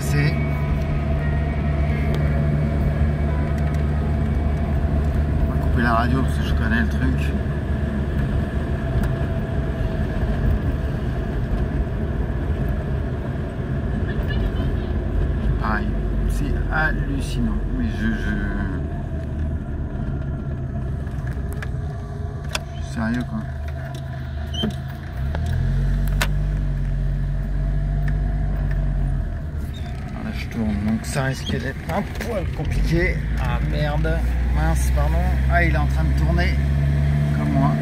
passer. On va couper la radio parce que je connais le truc. Pareil, c'est hallucinant. Mais je suis sérieux quoi. Je tourne, donc ça risque d'être un poil compliqué. Ah merde, mince, pardon. Ah, il est en train de tourner comme moi.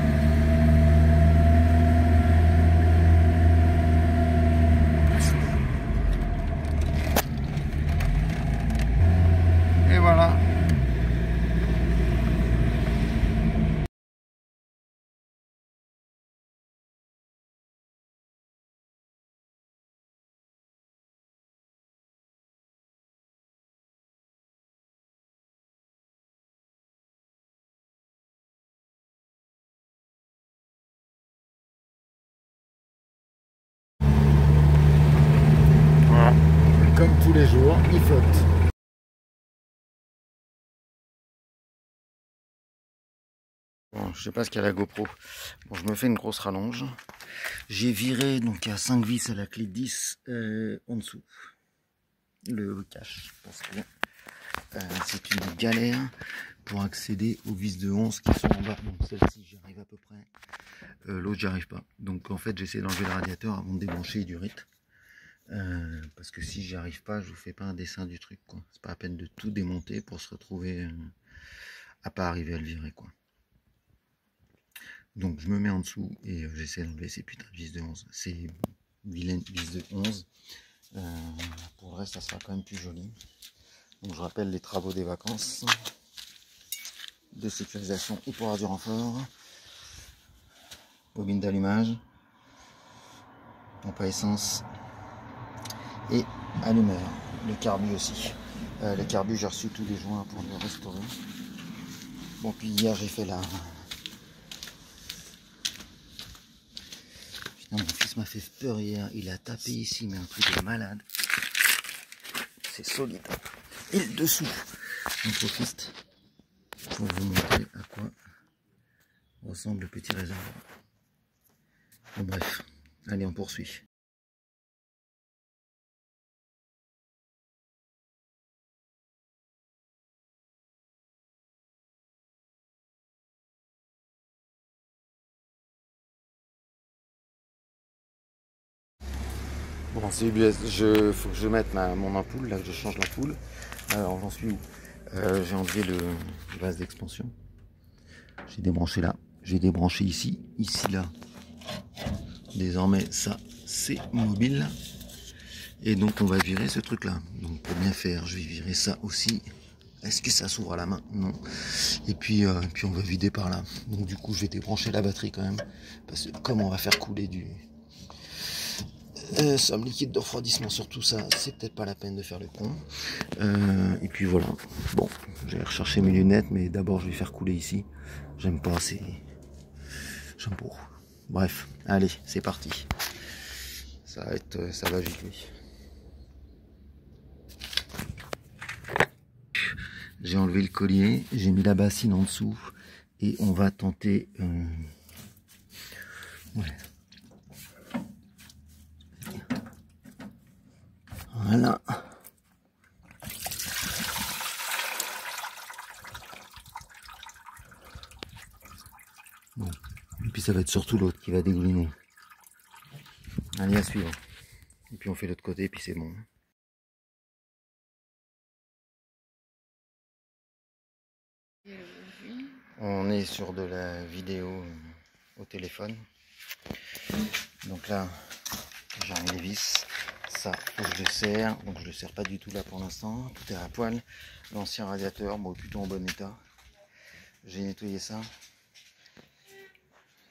Et voilà. Comme tous les jours, il flotte. Bon, je sais pas ce qu'il y a à la GoPro. Bon, je me fais une grosse rallonge. J'ai viré donc à 5 vis à la clé 10 en dessous. Le cache. Parce que c'est une galère pour accéder aux vis de 11 qui sont en bas. Donc celle-ci, j'y arrive à peu près. L'autre, j'y arrive pas. Donc en fait, j'essaie d'enlever le radiateur avant de débrancher du rythme. Parce que si j'y arrive pas, je vous fais pas un dessin du truc quoi. C'est pas la peine de tout démonter pour se retrouver à pas arriver à le virer quoi. Donc je me mets en dessous et j'essaie d'enlever ces putains de vis de 11. Ces vilaines vis de 11. Pour le reste ça sera quand même plus joli. Donc je rappelle les travaux des vacances. De sécurisation et pour avoir du renfort. Bobine d'allumage. Pompe à essence. Et allumeur, le carbu aussi. Le carbu, j'ai reçu tous les joints pour le restaurer. Bon, puis hier j'ai fait la... Putain, mon fils m'a fait peur hier. Il a tapé ici, mais un truc de malade. C'est solide. Et le dessous. J'en profite pour vous montrer à quoi ressemble le petit réservoir. Bon, bref, allez, on poursuit. Bon, c'est UBS, faut que je mette mon ampoule, là que je change l'ampoule. Alors j'en suis où? J'ai enlevé le vase d'expansion. J'ai débranché là, j'ai débranché ici, là. Désormais ça c'est mobile. Et donc on va virer ce truc là. Donc pour bien faire, je vais virer ça aussi. Est-ce que ça s'ouvre à la main? Non. Et puis on va vider par là. Donc du coup je vais débrancher la batterie quand même. Parce que comme on va faire couler du somme liquide de refroidissement sur tout ça, c'est peut-être pas la peine de faire le con. Et puis voilà. Bon, je vais rechercher mes lunettes, mais d'abord je vais faire couler ici. J'aime pas, j'aime pas. Bref, allez, c'est parti. Ça va vite, oui. J'ai enlevé le collier, j'ai mis la bassine en dessous et on va tenter. Ouais. Voilà. Bon. Et puis ça va être surtout l'autre qui va dégliner. Allez, à suivre. Et puis on fait l'autre côté, et puis c'est bon. On est sur de la vidéo au téléphone. Donc là, j'ai remis les vis. Ça, faut que je le serre. Donc je le serre pas du tout là pour l'instant. Tout est à poil. L'ancien radiateur, bon, plutôt en bon état. J'ai nettoyé ça.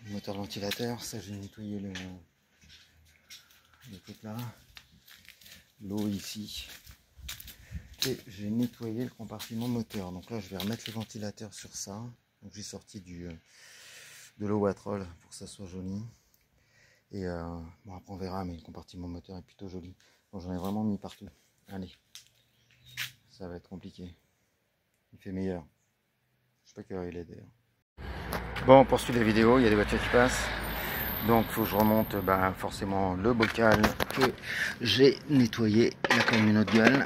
Le moteur de ventilateur, ça j'ai nettoyé le truc là. L'eau ici. Et j'ai nettoyé le compartiment moteur. Donc là, je vais remettre le ventilateur sur ça. Donc j'ai sorti de l'eau Watrol pour que ça soit joli. Et bon, après on verra, mais le compartiment moteur est plutôt joli. Donc j'en ai vraiment mis partout. Allez, ça va être compliqué. Il fait meilleur. Je sais pas quelle heure il est d'ailleurs. Bon, on poursuit la vidéo, il y a des voitures qui passent. Donc il faut que je remonte forcément le bocal que j'ai nettoyé, la communauté de gueule,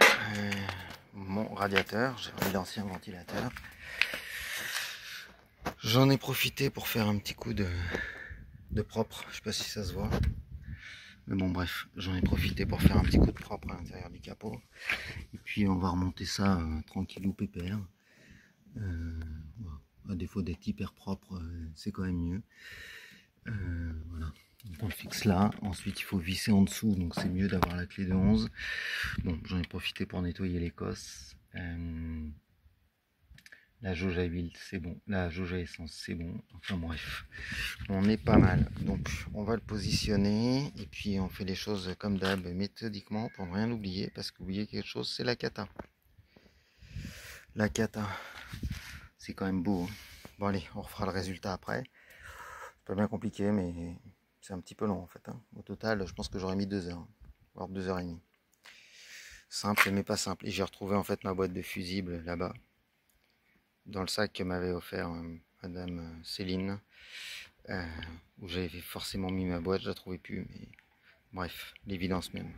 mon radiateur, j'ai remis l'ancien ventilateur. J'en ai profité pour faire un petit coup de propre, je sais pas si ça se voit. Mais bon bref, j'en ai profité pour faire un petit coup de propre à l'intérieur du capot. Et puis on va remonter ça tranquillou pépère. À défaut d'être hyper propre, c'est quand même mieux. Voilà. Donc on le fixe là, ensuite il faut visser en dessous, donc c'est mieux d'avoir la clé de 11. Bon, j'en ai profité pour nettoyer l'écosse. La jauge à huile c'est bon, la jauge à essence c'est bon, enfin bref, on est pas mal. Donc on va le positionner et puis on fait les choses comme d'hab, méthodiquement pour ne rien oublier, parce qu'oublier quelque chose c'est la cata. La cata, c'est quand même beau. Bon allez, on refera le résultat après. C'est pas bien compliqué, mais c'est un petit peu long en fait. Au total, je pense que j'aurais mis 2 heures, voire 2 heures et demie. Simple mais pas simple. Et j'ai retrouvé en fait ma boîte de fusibles là-bas, dans le sac que m'avait offert Madame Céline, où j'avais forcément mis ma boîte, je la trouvais plus, mais bref, l'évidence même.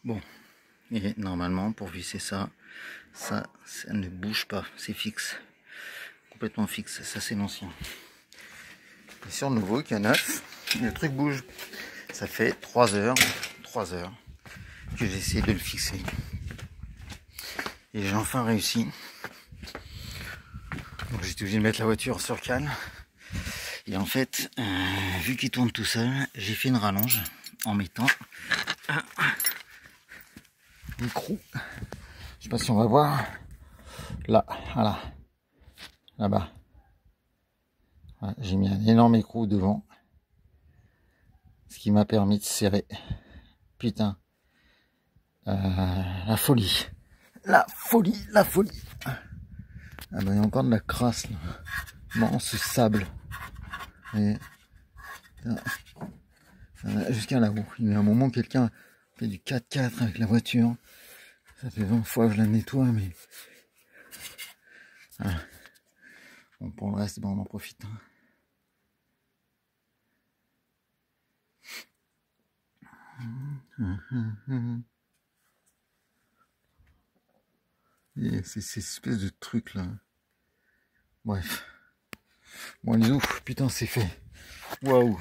Bon, et normalement pour visser ça ne bouge pas, c'est fixe, complètement fixe, ça c'est l'ancien. Et sur le nouveau qui est neuf, le truc bouge. Ça fait 3 heures que j'essaie de le fixer. Et j'ai enfin réussi. Donc j'étais obligé de mettre la voiture sur cale. Et en fait, vu qu'il tourne tout seul, j'ai fait une rallonge en mettant un écrou. Je sais pas si on va voir. Là, voilà. Là-bas. Voilà, j'ai mis un énorme écrou devant. Ce qui m'a permis de serrer. Putain. La folie. La folie, la folie. Ah ben il y a encore de la crasse là. Bon, ce sable. Jusqu'à là-haut. Il y a un moment quelqu'un fait du 4x4 avec la voiture. Ça fait 20 fois que je la nettoie, mais... Voilà. Bon, pour le reste, on en profite. Et c'est ces espèces de trucs là. Bref. Bon, les ouf, putain, c'est fait. Waouh.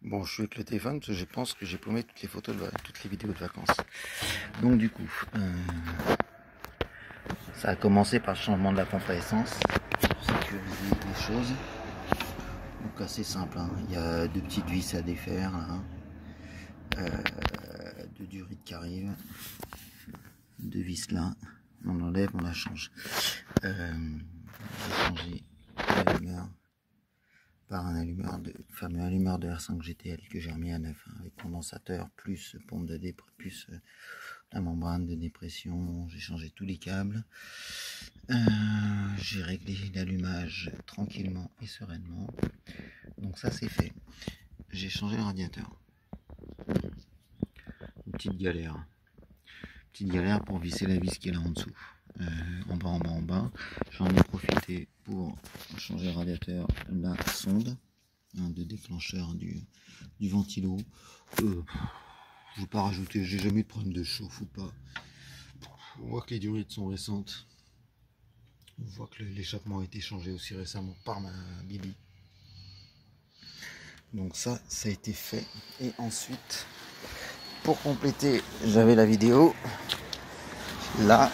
Bon, je suis avec le téléphone parce que je pense que j'ai paumé toutes les photos toutes les vidéos de vacances. Donc du coup, ça a commencé par le changement de la pompe à essence pour sécuriser les choses. Donc assez simple, hein. Il y a 2 petites vis à défaire, hein. 2 durites qui arrivent, 2 vis là, on l'enlève, on la change. J'ai changé l'allumeur par un allumeur fameux allumeur de R5 GTL que j'ai remis à neuf, hein, avec condensateur plus pompe de plus la membrane de dépression. J'ai changé tous les câbles, j'ai réglé l'allumage tranquillement et sereinement. Donc ça c'est fait. J'ai changé le radiateur. Une petite galère pour visser la vis qui est là en dessous, en bas. J'en ai profité pour changer le radiateur, la sonde, de déclencheur du ventilo. Je ne vais pas rajouter, j'ai jamais eu de problème de chauffe ou pas. On voit que les durites sont récentes. On voit que l'échappement a été changé aussi récemment par ma Bibi. Donc ça a été fait. Et ensuite, pour compléter, j'avais la vidéo. Là,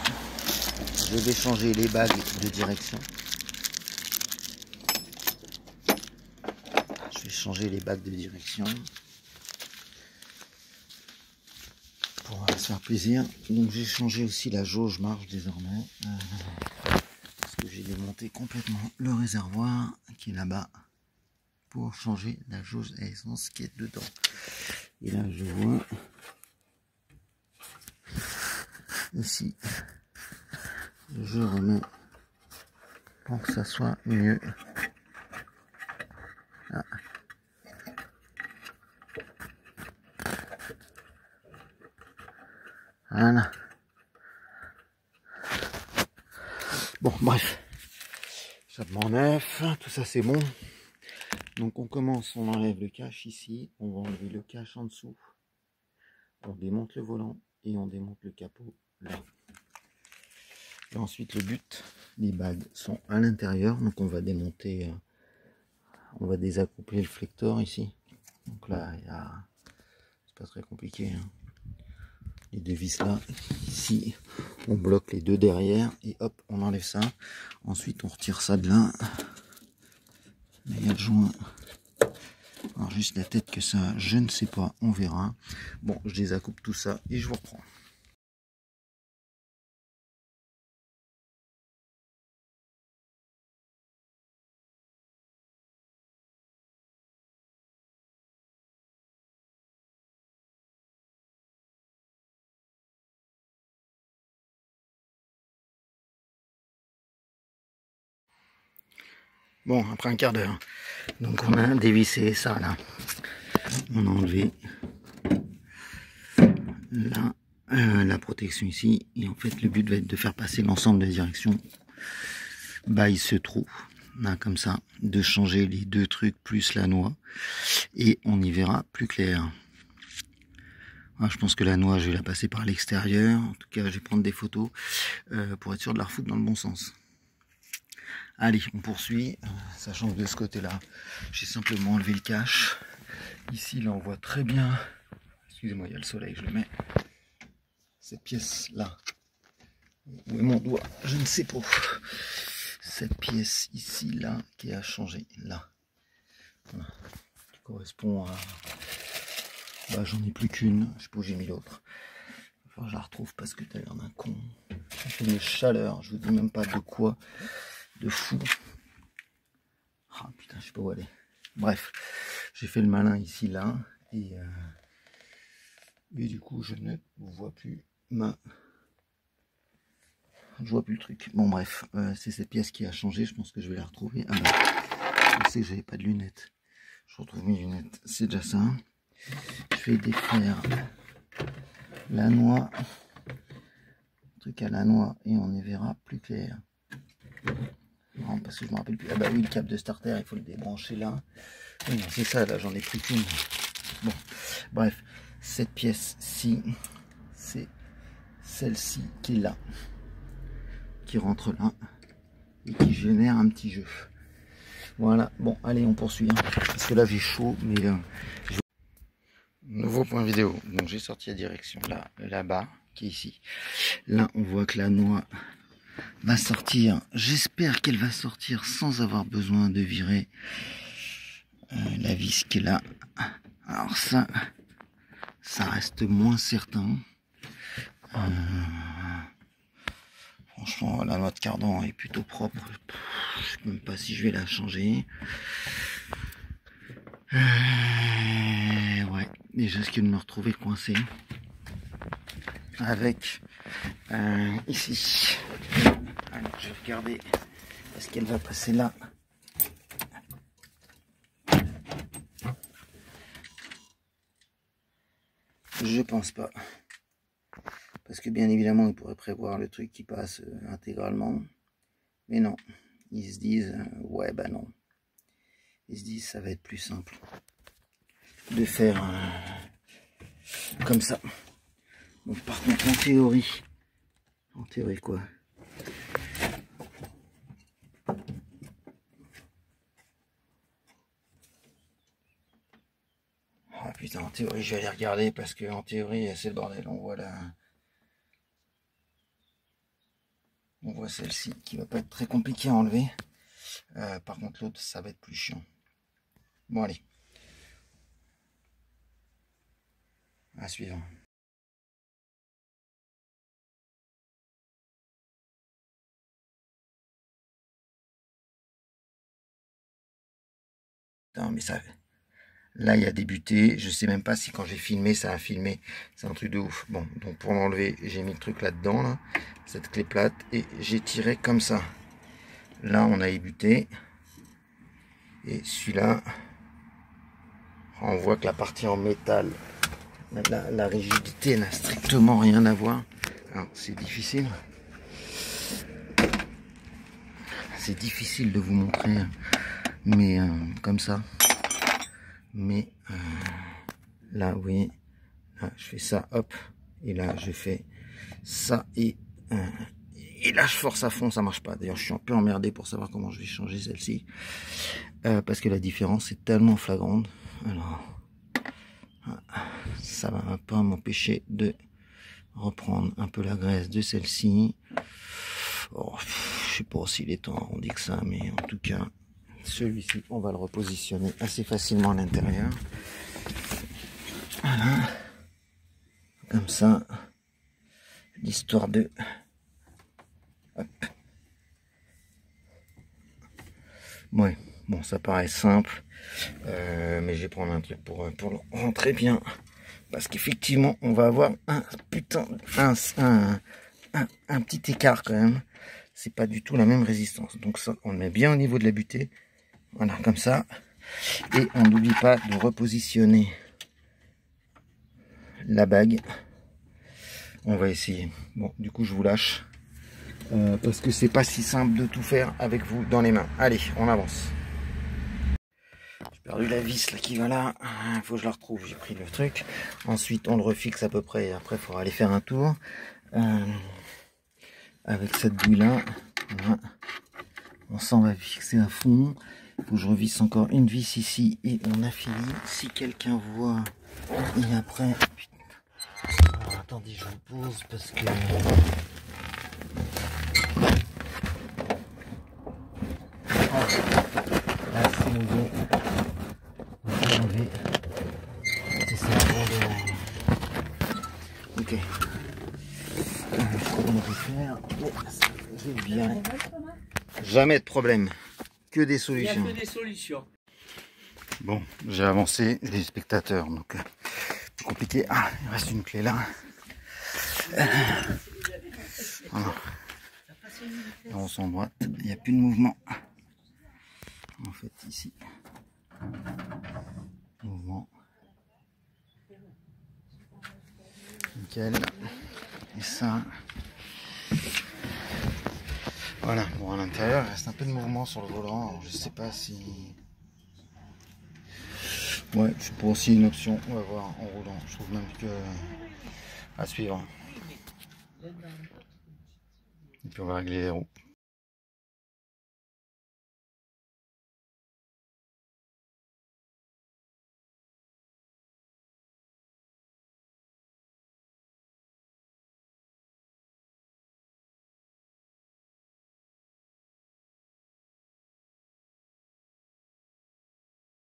je vais changer les bagues de direction. Je vais changer les bagues de direction. pour se faire plaisir. Donc j'ai changé aussi la jauge marche désormais. Parce que j'ai démonté complètement le réservoir qui est là-bas pour changer la jauge à essence qui est dedans. Et là je vois ici, je remets pour que ça soit mieux. Ah. Voilà. Bon, bref. Chapeau neuf, tout ça c'est bon. Donc on commence, on enlève le cache ici, on va enlever le cache en dessous. On démonte le volant et on démonte le capot là. Et ensuite le but, les bagues sont à l'intérieur, donc on va démonter, on va désaccoupler le flector ici. Donc là, c'est pas très compliqué. Hein. Les deux vis là, ici, on bloque les deux derrière et hop, on enlève ça. Ensuite, on retire ça de là. Là, il y a le joint. Alors juste la tête que ça, je ne sais pas, on verra. Bon, je désaccoupe tout ça et je vous reprends. Bon, après un quart d'heure, donc on a dévissé ça là. On a enlevé là la protection ici. Et en fait, le but va être de faire passer l'ensemble des directions. Bah, il se trouve là comme ça, de changer les deux trucs plus la noix. Et on y verra plus clair. Alors, je pense que la noix, je vais la passer par l'extérieur. En tout cas, je vais prendre des photos pour être sûr de la refoutre dans le bon sens. Allez, on poursuit, sachant que de ce côté-là, j'ai simplement enlevé le cache. Ici, là, on voit très bien, excusez-moi, il y a le soleil, je le mets, cette pièce-là, où est mon doigt, je ne sais pas, cette pièce ici, là, qui a changé, là, voilà, qui correspond à, bah, j'en ai plus qu'une, je sais pas où j'ai mis l'autre, enfin, je la retrouve parce que t'as l'air d'un con, ça fait une chaleur, je vous dis même pas de quoi, de fou. Ah putain, je sais pas où aller. Bref, j'ai fait le malin ici, là, et du coup, je ne vois plus je vois plus le truc. Bon, bref, c'est cette pièce qui a changé, je pense que je vais la retrouver. Ah bah, je sais que j'avais pas de lunettes. Je retrouve mes lunettes, c'est déjà ça. Je vais défaire la noix, truc à la noix, et on y verra plus clair. Non, parce que je me rappelle plus. Ah bah oui, le câble de starter, il faut le débrancher là. Oui, c'est ça, là, j'en ai plus qu'une. Bon, bref, cette pièce-ci, c'est celle-ci qui est là, qui rentre là, et qui génère un petit jeu. Voilà, bon, allez, on poursuit, hein, parce que là, j'ai chaud, mais là... Nouveau point vidéo, donc j'ai sorti la direction là, là-bas, qui est ici. Là, on voit que la noix va sortir. J'espère qu'elle va sortir sans avoir besoin de virer la vis qui est là. Alors ça reste moins certain. Franchement, la noix de cardan est plutôt propre. Je sais même pas si je vais la changer. Ouais, déjà ce qu'il me retrouver coincé avec ici. Alors, je vais regarder. Est-ce qu'elle va passer là? Je pense pas. Parce que bien évidemment, ils pourraient prévoir le truc qui passe intégralement. Mais non. Ils se disent, ouais, bah non. Ils se disent, ça va être plus simple de faire comme ça. Donc par contre, en théorie quoi? Ah putain, en théorie, je vais aller regarder parce que en théorie, c'est le bordel. On voit là. On voit celle-ci qui va pas être très compliquée à enlever. Par contre, l'autre, ça va être plus chiant. Bon, allez. À suivre. Putain, mais ça... Là, il a débuté. Je sais même pas si quand j'ai filmé, ça a filmé. C'est un truc de ouf. Bon, donc pour l'enlever, j'ai mis le truc là-dedans, là, cette clé plate, et j'ai tiré comme ça. Là, on a débuté. Et celui-là, on voit que la partie en métal, la rigidité n'a strictement rien à voir. Alors, c'est difficile. C'est difficile de vous montrer, mais comme ça. Mais là, vous voyez, là, je fais ça, hop, et là, je fais ça, et là, je force à fond, ça marche pas. D'ailleurs, je suis un peu emmerdé pour savoir comment je vais changer celle-ci, parce que la différence est tellement flagrante. Alors, ça va pas m'empêcher de reprendre un peu la graisse de celle-ci. Oh, je sais pas s'il est tant arrondi que ça, mais en tout cas, celui-ci, on va le repositionner assez facilement à l'intérieur. Voilà. Comme ça. L'histoire de... Hop. Ouais, bon, ça paraît simple. Mais je vais prendre un truc pour le rentrer bien. Parce qu'effectivement, on va avoir un putain... un petit écart quand même. C'est pas du tout la même résistance. Donc ça, on le met bien au niveau de la butée. Voilà, comme ça. Et on n'oublie pas de repositionner la bague. On va essayer. Bon, du coup, je vous lâche. Parce que c'est pas si simple de tout faire avec vous dans les mains. Allez, on avance. J'ai perdu la vis là qui va là. Il faut que je la retrouve. J'ai pris le truc. Ensuite, on le refixe à peu près. Après, il faudra aller faire un tour. Avec cette bouille là. Voilà. On s'en va fixer à fond. Il faut que je revisse encore une vis ici. Et on a fini. Si quelqu'un voit. Et après. Putain. Alors, attendez, je vous pose parce que. Là, c'est levé. On va enlever. C'est ça, ok. Je crois qu'on a pu faire. C'est bien. Jamais de problème. Que des solutions. Il y a que des solutions. Bon, j'ai avancé les spectateurs, donc c'est compliqué. Ah, il reste une clé là. Voilà. On s'emboîte, il n'y a plus de mouvement. En fait, ici, mouvement. Nickel. Et ça. Voilà, bon, à l'intérieur, il reste un peu de mouvement sur le volant. Alors, je sais pas si. Ouais, c'est pour aussi une option. On va voir en roulant. Je trouve même que. À suivre. Et puis on va régler les roues.